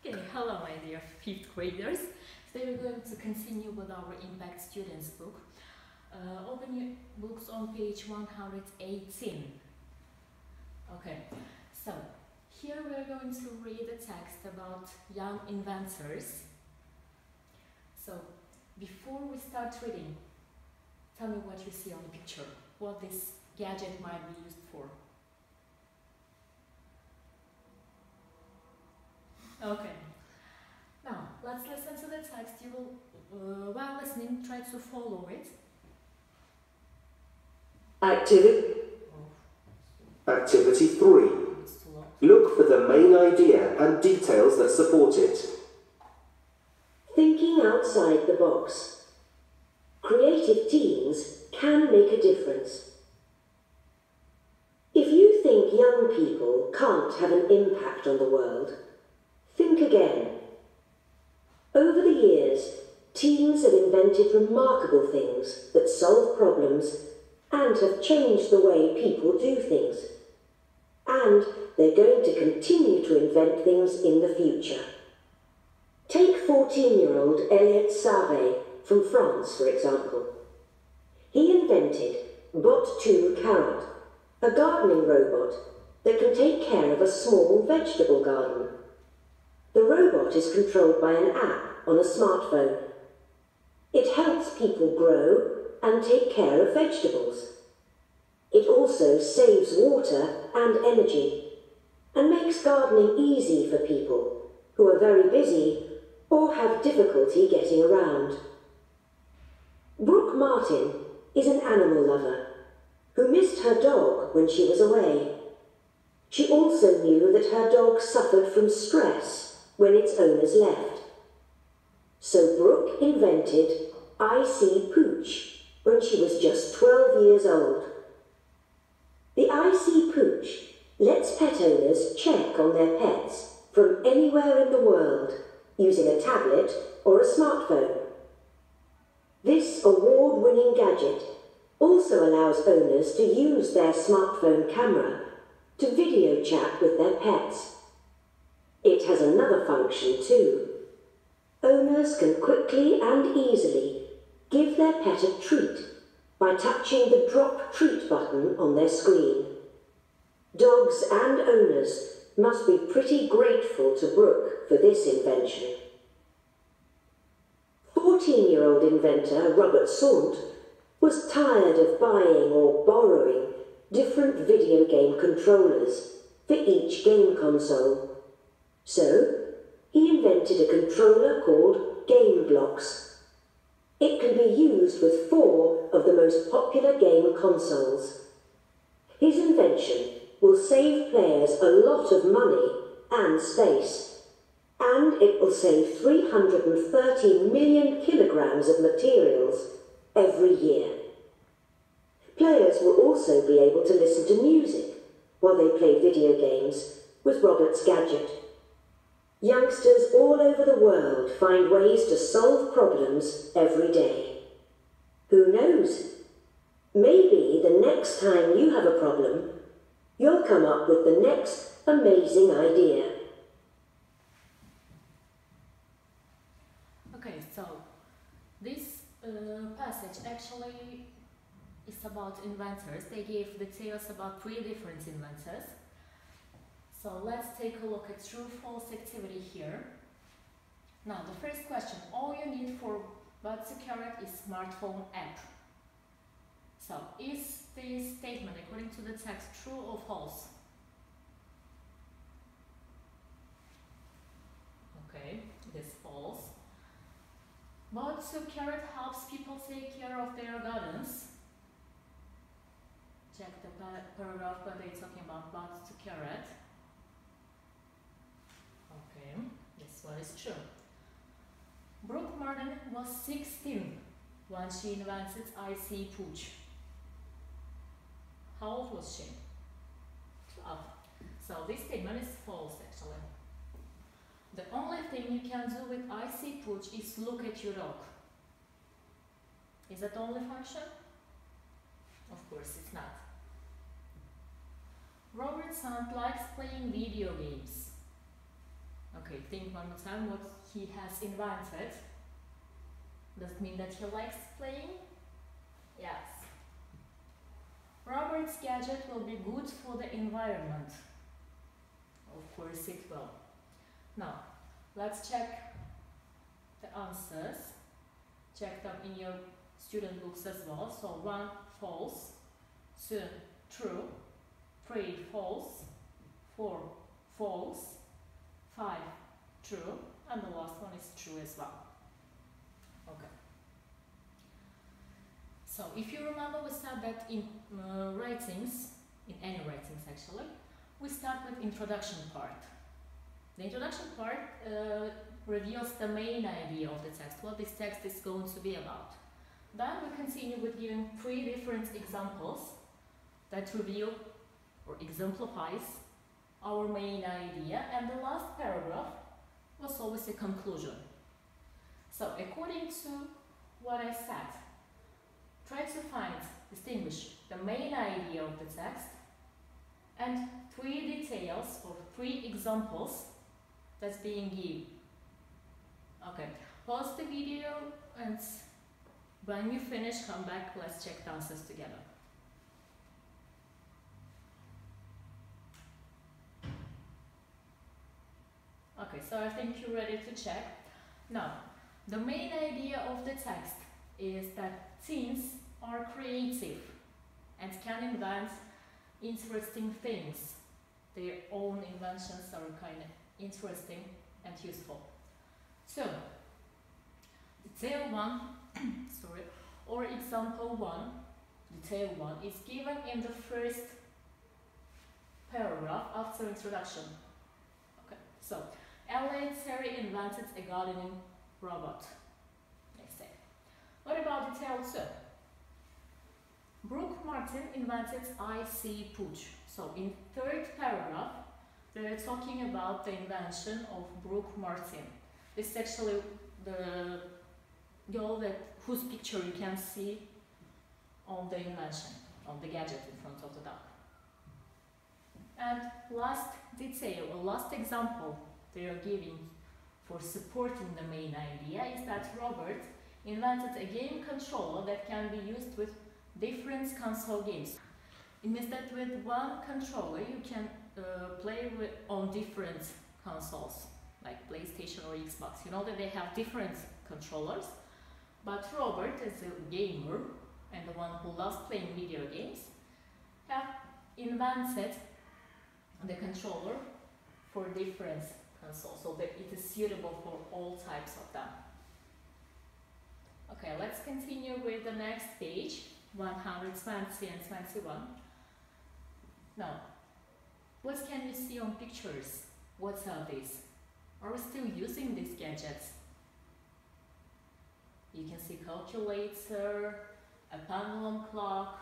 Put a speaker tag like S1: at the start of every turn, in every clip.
S1: Okay, hello my dear 5th graders. Today we're going to continue with our Impact Students book. Open your books on page 118. Okay, so here we're going to read a text about young inventors. So before we start reading, tell me what you see on the picture, what this gadget might be used for. Okay, now let's listen to the text. You will, while listening, try to follow it.
S2: Activity 3. Look for the main idea and details that support it.
S3: Thinking outside the box. Creative teams can make a difference. If you think young people can't have an impact on the world, think again. Over the years, teens have invented remarkable things that solve problems and have changed the way people do things. And they're going to continue to invent things in the future. Take 14-year-old Elliot Sarre from France, for example. He invented Bot2 Carrot, a gardening robot that can take care of a small vegetable garden. The robot is controlled by an app on a smartphone. It helps people grow and take care of vegetables. It also saves water and energy and makes gardening easy for people who are very busy or have difficulty getting around. Brooke Martin is an animal lover who missed her dog when she was away. She also knew that her dog suffered from stress when its owners left. So Brooke invented IC Pooch when she was just 12 years old. The IC Pooch lets pet owners check on their pets from anywhere in the world using a tablet or a smartphone. This award-winning gadget also allows owners to use their smartphone camera to video chat with their pets. It has another function too. Owners can quickly and easily give their pet a treat by touching the drop treat button on their screen. Dogs and owners must be pretty grateful to Brooke for this invention. 14-year-old inventor Robert Sant was tired of buying or borrowing different video game controllers for each game console. So, he invented a controller called Game Blocks. It can be used with 4 of the most popular game consoles. His invention will save players a lot of money and space, and it will save 330 million kilograms of materials every year. Players will also be able to listen to music while they play video games with Robert's gadget. Youngsters all over the world find ways to solve problems every day. Who knows? Maybe the next time you have a problem, you'll come up with the next amazing idea.
S1: Okay, so this passage actually is about inventors. They gave details about 3 different inventors. So let's take a look at true-false activity here. Now the first question, all you need for Bot2 Carrot is smartphone app. So is this statement according to the text true or false? Okay, it is false. Bot2 Carrot helps people take care of their gardens. Check the paragraph where they're talking about Bot2 Carrot. Okay, this one is true. Brooke Martin was 16 when she invented IC Pooch. How old was she? 12. So this statement is false actually. The only thing you can do with IC Pooch is look at your dog. Is that the only function? Of course it's not. Robert Sant likes playing video games. Okay, think one more time what he has invented. Does it mean that he likes playing? Yes. Robert's gadget will be good for the environment. Of course it will. Now, let's check the answers. Check them in your student books as well. So 1 false, 2 true, 3 false, 4 false, 5 true, and the last one is true as well. Okay. So if you remember, we said that in writings, in any writings actually, we start with introduction part. The introduction part reveals the main idea of the text, what this text is going to be about. Then we continue with giving 3 different examples that reveal or exemplifies our main idea, and the last paragraph was always a conclusion. So according to what I said, try to distinguish the main idea of the text and 3 details or 3 examples that's being given. Okay, pause the video and when you finish, come back, let's check the answers together. Okay, so I think you're ready to check. Now, the main idea of the text is that teens are creative and can invent interesting things. Their own inventions are kind of interesting and useful. So, detail 1, sorry, or example 1, detail 1 is given in the first paragraph after introduction. Okay, so Ella and Terry invented a gardening robot. Next step. What about detail 2? Brooke Martin invented IC Pooch. So in third paragraph, they're talking about the invention of Brooke Martin. This is actually the girl whose picture you can see on the invention, on the gadget in front of the dog. And last detail, or last example they are giving for supporting the main idea is that Robert invented a game controller that can be used with different console games. It means that with one controller you can play on different consoles, like PlayStation or Xbox. You know that they have different controllers, but Robert, as a gamer and the one who loves playing video games, have invented the controller for different consoles, so that it is suitable for all types of them. Okay, let's continue with the next page, 120 and 21. Now, what can you see on pictures? What are these? Are we still using these gadgets? You can see calculator, a pendulum clock,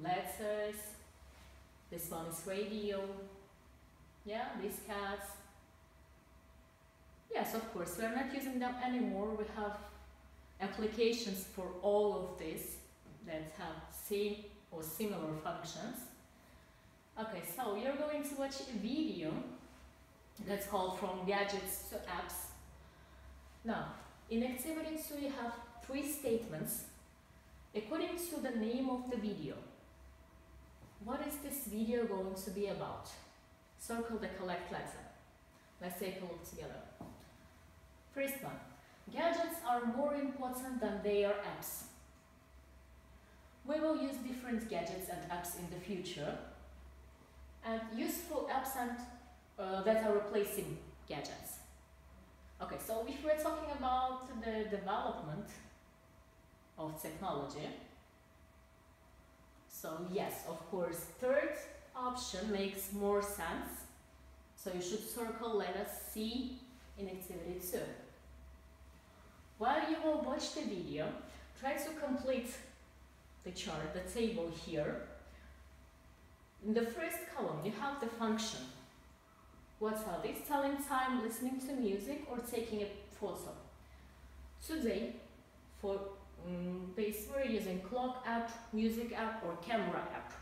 S1: letters, this one is radio, yeah, these cats. Yes, of course, we are not using them anymore. We have applications for all of this that have same or similar functions. Okay, so you're going to watch a video that's called From Gadgets to Apps. Now, in activity 2 you have 3 statements according to the name of the video. What is this video going to be about? Circle the correct letter. Let's take a look together. First one. Gadgets are more important than their apps. We will use different gadgets and apps in the future, and useful apps and that are replacing gadgets. Okay, so if we're talking about the development of technology, so yes, of course, third option makes more sense. So you should circle letter C in activity 2. While you will watch the video, try to complete the chart, the table here. In the first column, you have the function. What are these? Telling time, listening to music, or taking a photo. Today, for this, we're using clock app, music app, or camera app.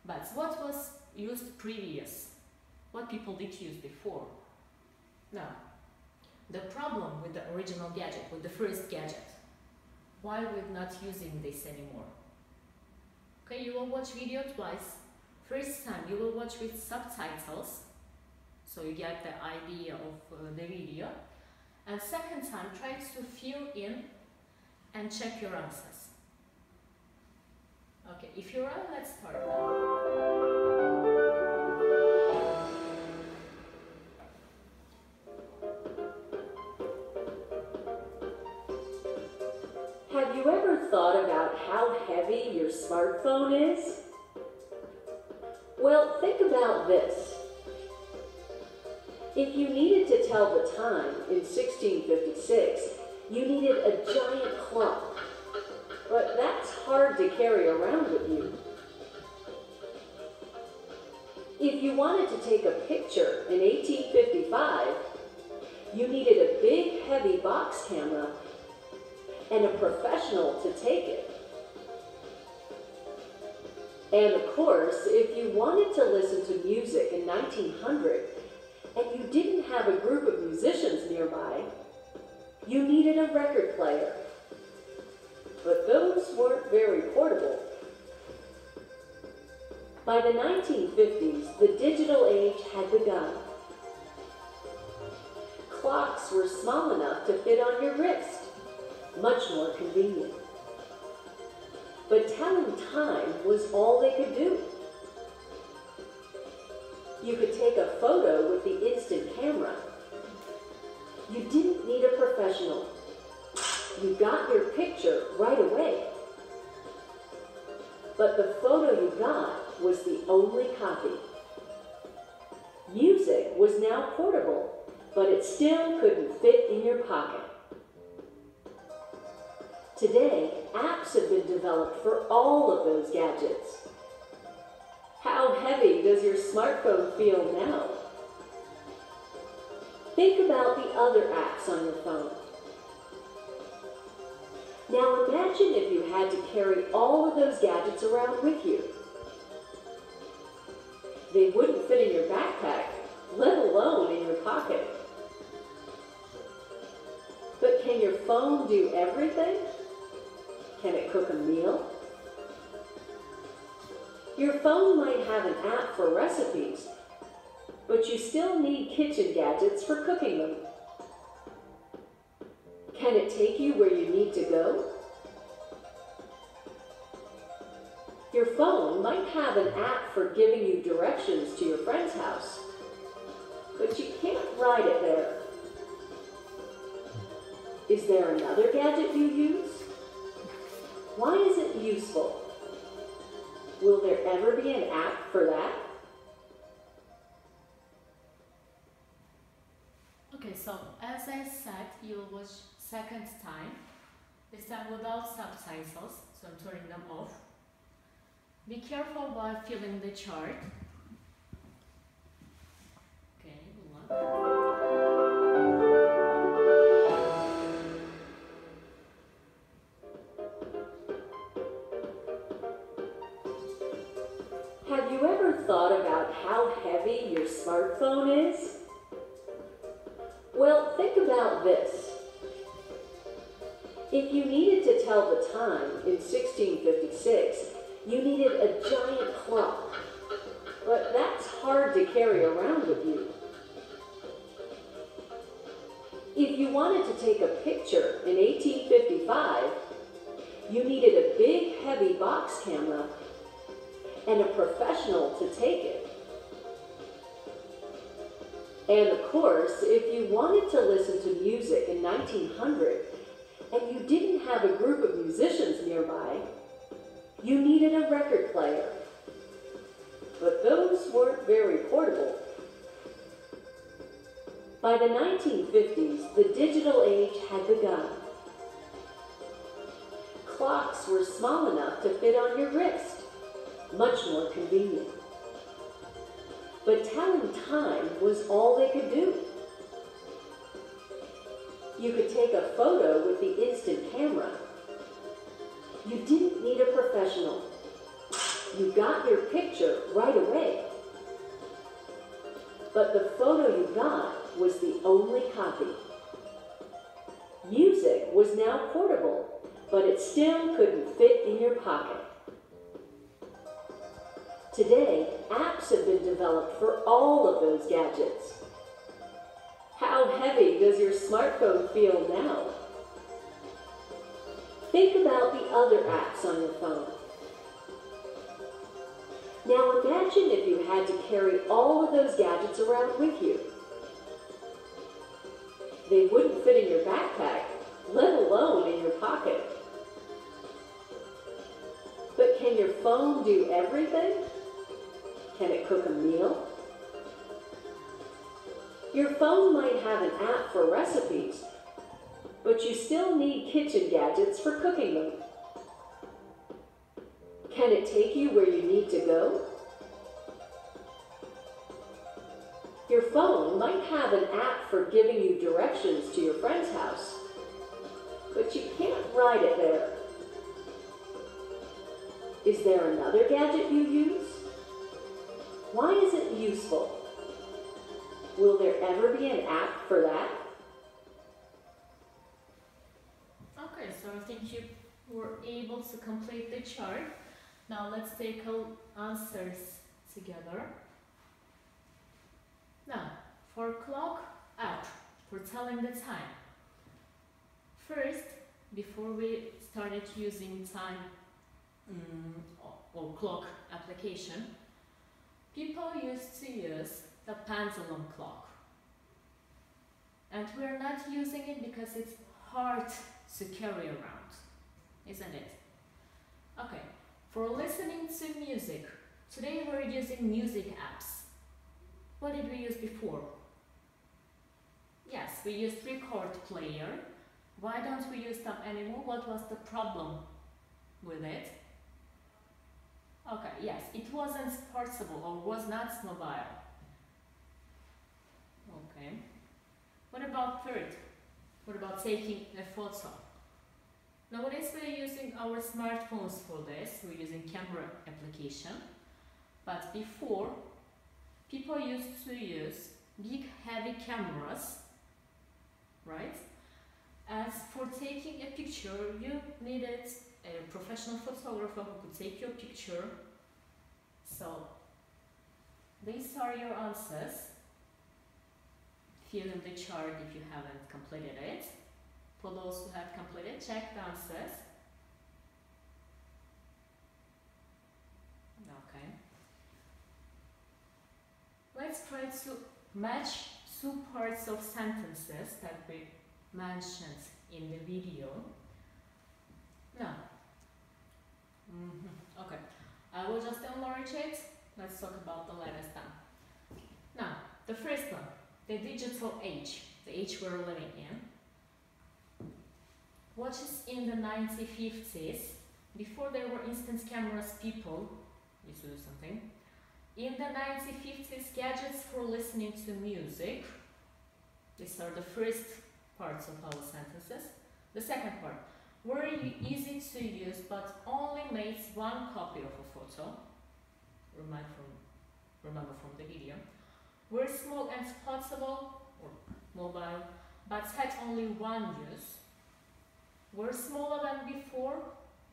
S1: But what was used previous? What people did use before? Now, the problem with the original gadget, with the first gadget. Why we're not using this anymore? Okay, you will watch video twice. First time you will watch with subtitles, so you get the idea of the video. And second time, try to fill in and check your answers. Okay, if you're ready, let's start now.
S3: Have you ever thought about how heavy your smartphone is? Well, think about this. If you needed to tell the time in 1656, you needed a giant clock. But that's hard to carry around with you. If you wanted to take a picture in 1855, you needed a big, heavy box camera and a professional to take it. And of course, if you wanted to listen to music in 1900 and you didn't have a group of musicians nearby, you needed a record player. But those weren't very portable. By the 1950s, the digital age had begun. Clocks were small enough to fit on your wrist, much more convenient. But telling time was all they could do. You could take a photo with the instant camera. You didn't need a professional. You got your picture right away. But the photo you got was the only copy. Music was now portable, but it still couldn't fit in your pocket. Today, apps have been developed for all of those gadgets. How heavy does your smartphone feel now? Think about the other apps on your phone. Now imagine if you had to carry all of those gadgets around with you. They wouldn't fit in your backpack, let alone in your pocket. But can your phone do everything? Can it cook a meal? Your phone might have an app for recipes, but you still need kitchen gadgets for cooking them. Can it take you where you need to go? Your phone might have an app for giving you directions to your friend's house, but you can't ride it there. Is there another gadget you use? Why is it useful? Will there ever be an app for that?
S1: Okay, so as I said, you'll watch second time, this time without subtitles, so I'm turning them off. Be careful while filling the chart. Okay, good luck.
S3: Have you ever thought about how heavy your smartphone is? Well, think about this. If you needed to tell the time in 1656, you needed a giant clock. But that's hard to carry around with you. If you wanted to take a picture in 1855, you needed a big, heavy box camera and a professional to take it. And of course, if you wanted to listen to music in 1900 and you didn't have a group of musicians nearby, you needed a record player. But those weren't very portable. By the 1950s, the digital age had begun. Clocks were small enough to fit on your wrist, much more convenient. But telling time was all they could do. You could take a photo with the instant camera. You didn't need a professional. You got your picture right away. But the photo you got was the only copy. music was now portable, but it still couldn't fit in your pocket. Today, apps have been developed for all of those gadgets. How heavy does your smartphone feel now? Think about the other apps on your phone. Now imagine if you had to carry all of those gadgets around with you. They wouldn't fit in your backpack, let alone in your pocket. But can your phone do everything? Can it cook a meal? Your phone might have an app for recipes, but you still need kitchen gadgets for cooking them. Can it take you where you need to go? Your phone might have an app for giving you directions to your friend's house, but you can't ride it there. Is there another gadget you use? Why is it useful? Will there ever be an app for that?
S1: Okay, so I think you were able to complete the chart. Now let's take answers together. Now, for clock app, for telling the time. First, before we started using time or clock application, people used to use the pendulum clock. And we're not using it because it's hard to carry around, isn't it? Okay, for listening to music, today we're using music apps. What did we use before? Yes, we used record player. Why don't we use them anymore? What was the problem with it? Okay, yes, it wasn't portable or was not mobile. Okay. What about third? What about taking a photo? Nowadays we're using our smartphones for this. We're using camera application. But before, people used to use big heavy cameras, right? As for taking a picture, you needed a professional photographer who could take your picture. So, these are your answers. Fill in the chart if you haven't completed it. For those who have completed, check the answers. Okay. Let's try to match two parts of sentences that we mentioned in the video. Now, okay, I will just enlarge it. Let's talk about the letters then. Now, the first one, the digital age, the age we're living in. Watches in the 1950s, before there were instant cameras, people used to do something. In the 1950s, gadgets for listening to music. These are the first parts of our sentences. The second part, were easy to use but only made one copy of a photo. Remember from the video. Were small and portable or mobile but had only one use. Were smaller than before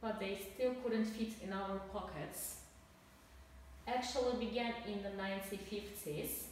S1: but they still couldn't fit in our pockets. Actually began in the 1950s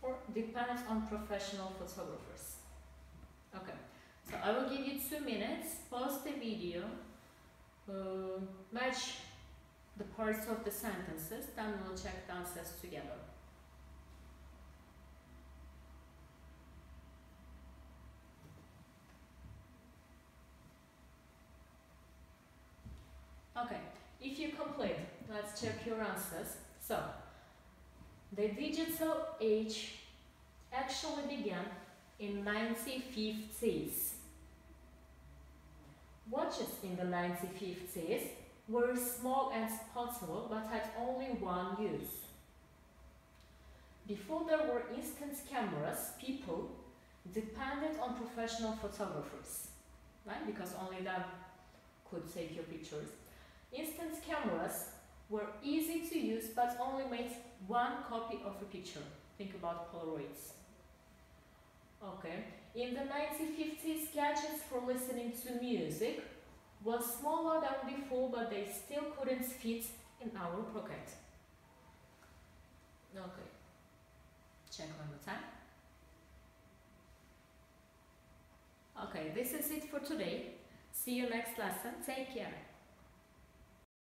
S1: or depended on professional photographers. Okay, so I will give you 2 minutes, pause the video, match the parts of the sentences, then we'll check the answers together. Okay, if you complete, let's check your answers. So, the digital age actually began in 1950s. Watches in the 1950s were small and portable but had only one use. Before there were instant cameras, people depended on professional photographers, right? Because only them could take your pictures. Instant cameras were easy to use but only made one copy of a picture. Think about Polaroids. Okay. In the 1950s, gadgets for listening to music was smaller than before, but they still couldn't fit in our pocket. Okay, check one more time. Okay, this is it for today. See you next lesson. Take care.